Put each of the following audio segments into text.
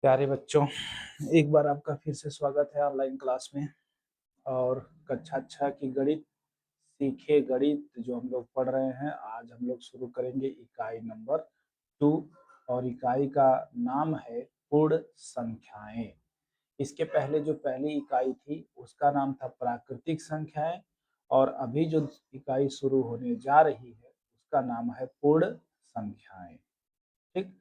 प्यारे बच्चों, एक बार आपका फिर से स्वागत है ऑनलाइन क्लास में। और कक्षा 6 की गणित सीखे गणित जो हम लोग पढ़ रहे हैं, आज हम लोग शुरू करेंगे इकाई नंबर 2। और इकाई का नाम है पूर्ण संख्याएं। इसके पहले जो पहली इकाई थी उसका नाम था प्राकृतिक संख्याएं, और अभी जो इकाई शुरू होने जा रही है उसका नाम है पूर्ण संख्याएं। ठीक।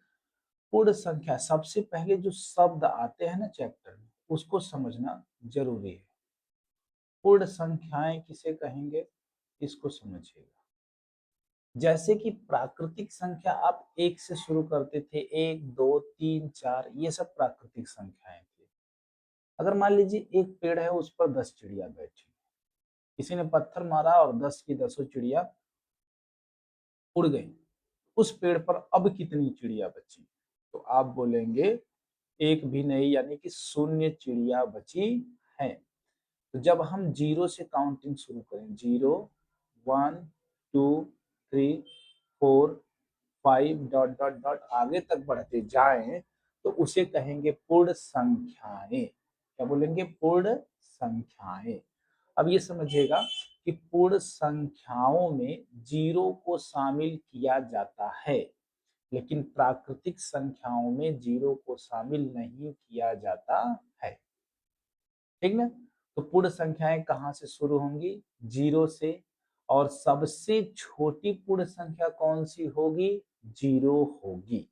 पूर्ण संख्या, सबसे पहले जो शब्द आते हैं ना चैप्टर में, उसको समझना जरूरी है। पूर्ण संख्याएं किसे कहेंगे, इसको समझिएगा। जैसे कि प्राकृतिक संख्या आप एक से शुरू करते थे, 1 2 3 4, ये सब प्राकृतिक संख्याएं थी। अगर मान लीजिए एक पेड़ है, उस पर 10 चिड़िया बैठी, किसी ने पत्थर मारा और 10 की 10 चिड़िया उड़ गई, उस पेड़ पर अब कितनी चिड़िया बची? तो आप बोलेंगे एक भी नहीं, यानी कि शून्य चिड़िया बची है। तो जब हम जीरो से काउंटिंग शुरू करें, 0 1 2 3 4 5 डॉट डॉट डॉट आगे तक बढ़ते जाएं, तो उसे कहेंगे पूर्ण संख्याएं। क्या बोलेंगे? पूर्ण संख्याएं। अब ये समझिएगा कि पूर्ण संख्याओं में जीरो को शामिल किया जाता है, लेकिन प्राकृतिक संख्याओं में जीरो को शामिल नहीं किया जाता है। ठीक ना? तो पूर्ण संख्याएं कहां से शुरू होंगी? जीरो से। और सबसे छोटी पूर्ण संख्या कौन सी होगी? जीरो होगी।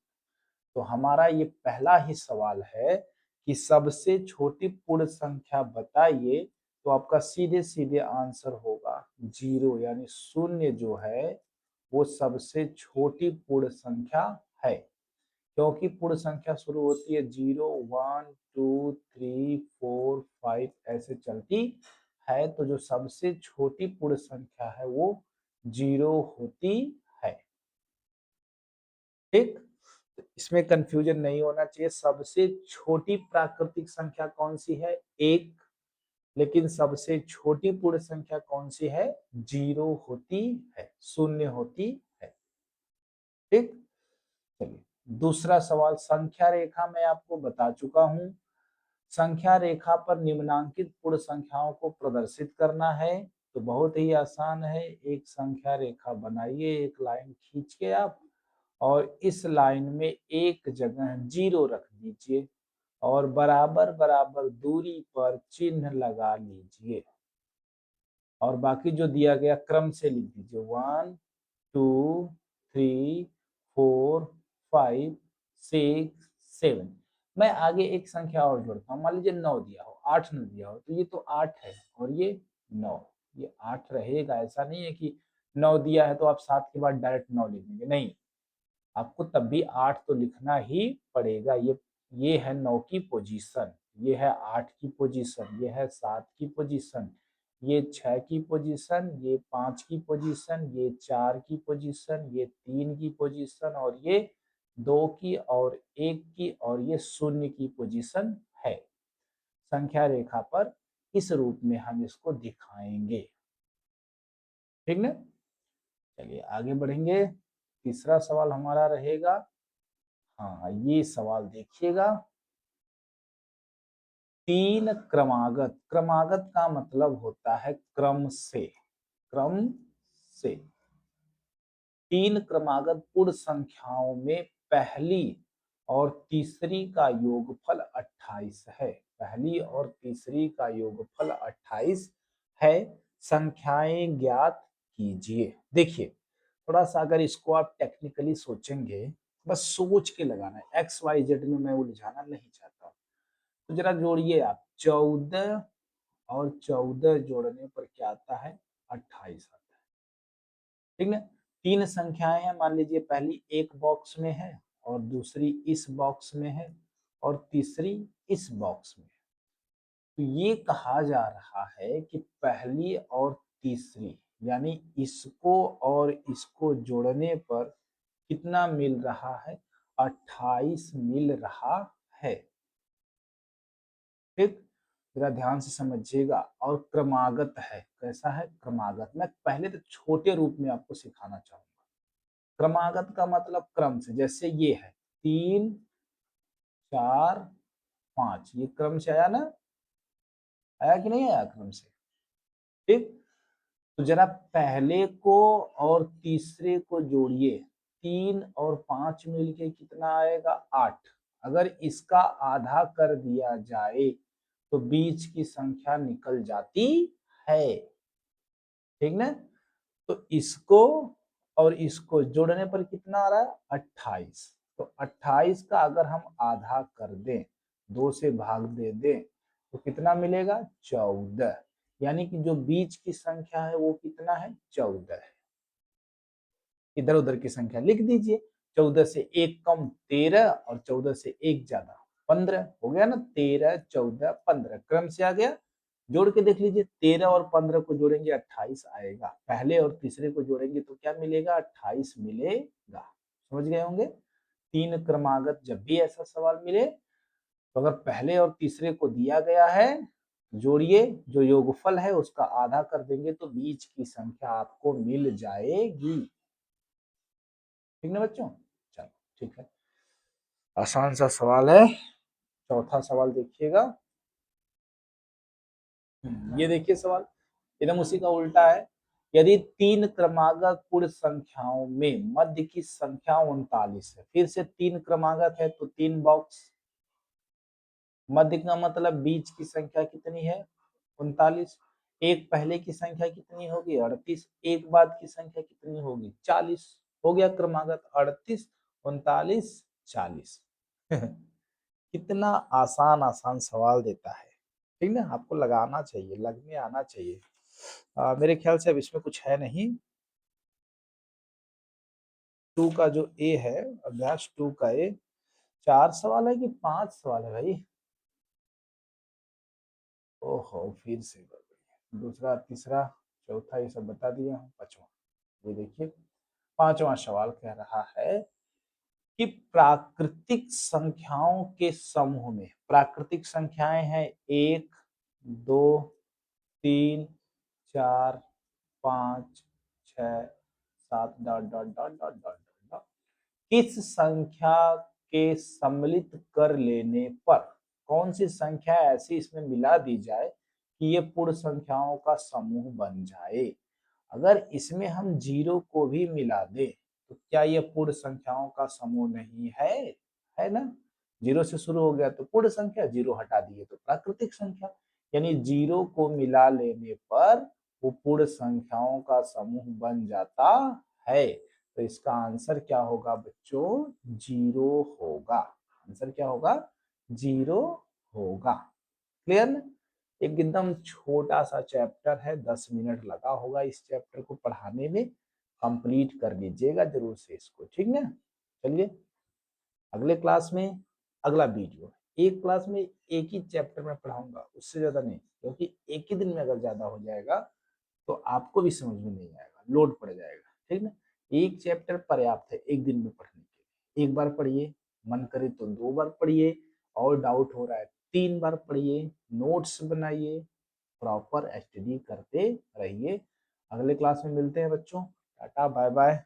तो हमारा ये पहला ही सवाल है कि सबसे छोटी पूर्ण संख्या बताइए। तो आपका सीधे सीधे आंसर होगा जीरो, यानी शून्य जो है वो सबसे छोटी पूर्ण संख्या है। क्योंकि पूर्ण संख्या शुरू होती है 0 1 2 3 4 5 ऐसे चलती है, तो जो सबसे छोटी पूर्ण संख्या है वो जीरो होती है। ठीक। तो इसमें कंफ्यूजन नहीं होना चाहिए। सबसे छोटी प्राकृतिक संख्या कौन सी है? 1। लेकिन सबसे छोटी पूर्ण संख्या कौन सी है? जीरो होती है, शून्य होती है। ठीक। चलिए दूसरा सवाल, संख्या रेखा मैं आपको बता चुका हूं। संख्या रेखा पर निम्नांकित पूर्ण संख्याओं को प्रदर्शित करना है। तो बहुत ही आसान है, एक संख्या रेखा बनाइए, एक लाइन खींच के आप, और इस लाइन में एक जगह जीरो रख दीजिए और बराबर बराबर दूरी पर चिन्ह लगा लीजिए, और बाकी जो दिया गया क्रम से लिख दीजिए 1 2 3 4 5 6 7। मैं आगे एक संख्या और जोड़ता हूँ, मान लीजिए 9 दिया हो, 8 न दिया हो, तो ये तो 8 है और ये 9, ये 8 रहेगा। ऐसा नहीं है कि 9 दिया है तो आप 7 के बाद डायरेक्ट 9 लिख देंगे, नहीं, आपको तब भी 8 तो लिखना ही पड़ेगा। ये है 9 की पोजीशन, ये है 8 की पोजीशन, ये है 7 की पोजीशन, ये 6 की पोजीशन, ये 5 की पोजीशन, ये 4 की पोजीशन, ये 3 की पोजीशन, और ये 2 की और 1 की, और ये 0 की पोजीशन है। संख्या रेखा पर इस रूप में हम इसको दिखाएंगे। ठीक ना? चलिए आगे बढ़ेंगे। तीसरा सवाल हमारा रहेगा, हाँ ये सवाल देखिएगा, तीन क्रमागत। क्रमागत का मतलब होता है क्रम से, क्रम से। तीन क्रमागत पूर्ण संख्याओं में पहली और तीसरी का योगफल 28 है। पहली और तीसरी का योगफल 28 है। संख्याएं ज्ञात कीजिए। देखिए, थोड़ा सा अगर इसको आप टेक्निकली सोचेंगे, बस सोच के लगाना है, एक्स वाई जेड में मैं उलझाना नहीं चाहता। तो जरा जोड़िए आप, 14 और 14 जोड़ने पर क्या आता है? 28 आता है। ठीक ना? तीन संख्याएं हैं, मान लीजिए पहली एक बॉक्स में है और दूसरी इस बॉक्स में है और तीसरी इस बॉक्स में है। तो ये कहा जा रहा है कि पहली और तीसरी, यानी इसको और इसको जोड़ने पर कितना मिल रहा है? 28 मिल रहा है। ठीक, जरा ध्यान से समझिएगा। और क्रमागत है, कैसा है? क्रमागत। मैं पहले तो छोटे रूप में आपको सिखाना चाहूंगा। क्रमागत का मतलब क्रम से, जैसे ये है 3 4 5, ये क्रम से आया ना, आया कि नहीं आया क्रम से? ठीक, तो जरा पहले को और तीसरे को जोड़िए, 3 और 5 मिलके कितना आएगा? 8। अगर इसका आधा कर दिया जाए तो बीच की संख्या निकल जाती है, ठीक ना? तो इसको और इसको जोड़ने पर कितना आ रहा है? 28। तो 28 का अगर हम आधा कर दें, 2 से भाग दे दें, तो कितना मिलेगा? 14। यानी कि जो बीच की संख्या है वो कितना है? 14 है। इधर उधर की संख्या लिख दीजिए, 14 से 1 कम 13 और 14 से 1 ज्यादा 15 हो गया ना, 13 14 15 क्रम से आ गया। जोड़ के देख लीजिए, 13 और 15 को जोड़ेंगे 28 आएगा, पहले और तीसरे को जोड़ेंगे तो क्या मिलेगा? 28 मिलेगा। समझ गए होंगे? 3 क्रमागत जब भी ऐसा सवाल मिले तो अगर पहले और तीसरे को दिया गया है, जोड़िए, जो योगफल है उसका आधा कर देंगे तो बीच की संख्या आपको मिल जाएगी। ठीक ना बच्चों? चलो ठीक है, आसान सा सवाल है। चौथा सवाल देखिएगा। ये देखिए सवाल एकदम उसी का उल्टा है। यदि 3 क्रमागत पूर्ण संख्याओं में मध्य की संख्या 39 है, फिर से 3 क्रमागत है तो 3 बॉक्स, मध्य का मतलब बीच की संख्या कितनी है? 39। एक पहले की संख्या कितनी होगी? 38। एक बाद की संख्या कितनी होगी? 40। हो गया क्रमागत 38 39 40। कितना आसान आसान सवाल देता है, ठीक ना? आपको लगाना चाहिए, लगने आना चाहिए। मेरे ख्याल से अब इसमें कुछ है नहीं। 2 का जो ए है, अभ्यास 2 का ए, 4 सवाल है कि 5 सवाल है भाई? ओहो, फिर से दूसरा तीसरा चौथा ये सब बता दिया हूँ, पांचवा ये देखिए। पांचवा सवाल कह रहा है कि प्राकृतिक संख्याओं के समूह में, प्राकृतिक संख्याएं हैं 1 2 3 4 5 6 7 dot dot dot dot dot dot, किस संख्या के सम्मिलित कर लेने पर, कौन सी संख्या ऐसी इसमें मिला दी जाए कि ये पूर्ण संख्याओं का समूह बन जाए? अगर इसमें हम जीरो को भी मिला दे तो क्या ये पूर्ण संख्याओं का समूह नहीं है? है ना? जीरो से शुरू हो गया तो पूर्ण संख्या, जीरो हटा दिए तो प्राकृतिक संख्या, यानी जीरो को मिला लेने पर वो पूर्ण संख्याओं का समूह बन जाता है। तो इसका आंसर क्या होगा बच्चों? जीरो होगा। आंसर क्या होगा? जीरो होगा। क्लियर ना? एकदम छोटा सा चैप्टर है, 10 मिनट लगा होगा इस चैप्टर को पढ़ाने में। कंप्लीट कर लीजिएगा जरूर से इसको, ठीक ना? चलिए अगले क्लास में अगला वीडियो, एक क्लास में एक ही चैप्टर में पढ़ाऊंगा, उससे ज्यादा नहीं, क्योंकि एक ही दिन में अगर ज्यादा हो जाएगा तो आपको भी समझ में नहीं आएगा, लोड पड़ जाएगा, ठीक ना? एक चैप्टर पर्याप्त है एक दिन में पढ़ने के लिए। एक बार पढ़िए, मन करे तो 2 बार पढ़िए, और डाउट हो रहा है 3 बार पढ़िए, नोट्स बनाइए, प्रॉपर स्टडी करते रहिए। अगले क्लास में मिलते हैं बच्चों। Tata bye bye.